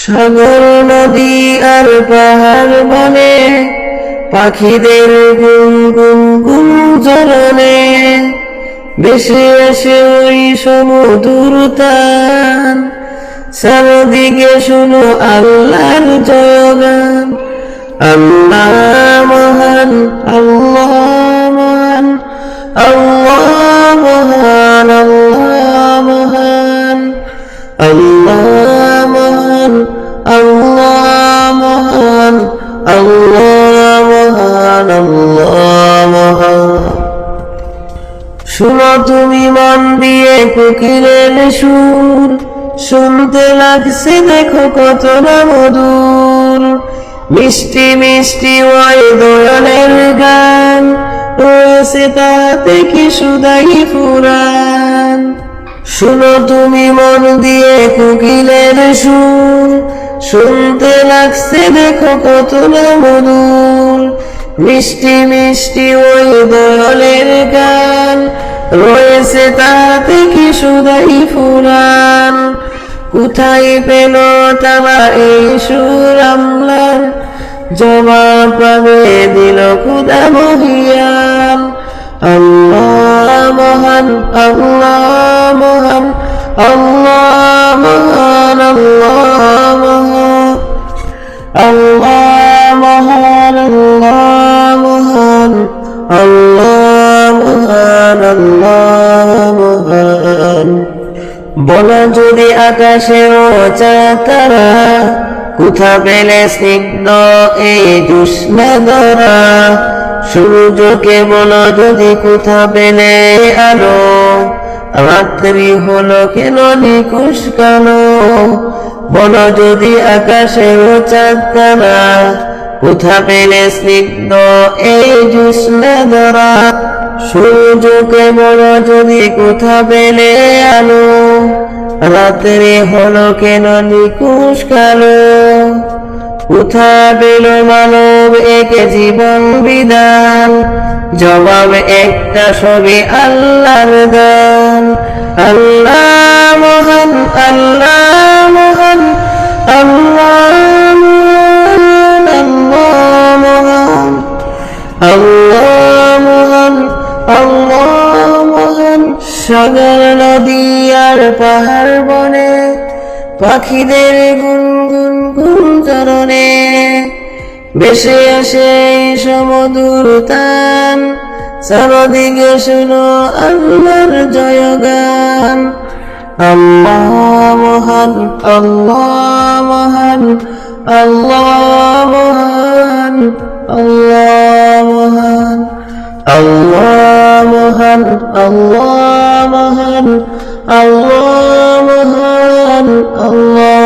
সাগর নদী আর পাহাড় বনে পাখিদের গুনগুন গুঞ্জরণে ভেসে আসে ওই সমুদ্র তান। চারদিকে শুনো আল্লাহর জয়গান। আল্লাহ মহান, আল্লাহ মহান, আল্লাহ মহান, আল্লাহ মহান, আল্লাহ মহান, আল্লাহ মহান, আল্লাহ মহান, আল্লাহ মহান। শুনো তুমি মন দিয়ে কোকিলের সুর, শুনতে লাগছে দেখো কত না মধুর। মিষ্টি মিষ্টি ওই দোয়েলের গান, রয়েছে তাতে কি সুদাই ফুরান। শুনো তুমি মন দিয়ে কোকিলের সুর, শুনতে লাগছে দেখো কত না মধুর। মিষ্টি মিষ্টি ওই দোয়েলের গান, রয়েছে তাতে কি সুদাই ফুরান। কোথায় পেল তারা এই সুর আমলার, জবাব পাবে দিল খুদা মহিয়ান। আল্লাহ মহান, আল্লাহ মহান, আল্লাহ মহান, আল্লাহ মহান, আল্লাহ মহান, আল্লাহ মহান, আল্লাহ মহান, আল্লাহ মহান। বলো যদি আকাশের চাঁদ তারা, কোথা পেলে স্নিগ্ধ এই জ্যোৎস্না ধরা। সূর্যকে বলো যদি কোথা পেলে আলো, রাত্রি হলো কেন নিকুশ কালো। বলো যদি আকাশের চাঁদ তারা, কোথা পেলে স্নিগ্ধ এই জ্যোৎস্না ধরা। সূর্যকে বলো যদি কোথা পেলে আলো, রাত্রি হলো কেন নিকুশ কালো। কোথা পেল মানব এক জীবন বিধান, জবাব একটা সবই আল্লাহর দান। আল্লাহ মহান, আল্লাহ মহান, আল্লাহ মহান, আল্লাহ মহান, আল্লাহ মহান, আল্লাহ মহান। সাগর নদী আর পাহাড় বনে পাখিদের গুনগুন গুঞ্জরণে ভেসে আসে সমুদ্র তান। চারদিকে শুনো আল্লাহর জয়গান। আল্লাহ মহান, আল্লাহ মহান, আল্লাহ মহান, আল্লাহ মহান, আল্লাহ মহান, আল্লাহ মহান, আল্লাহ মহান, আল্লাহ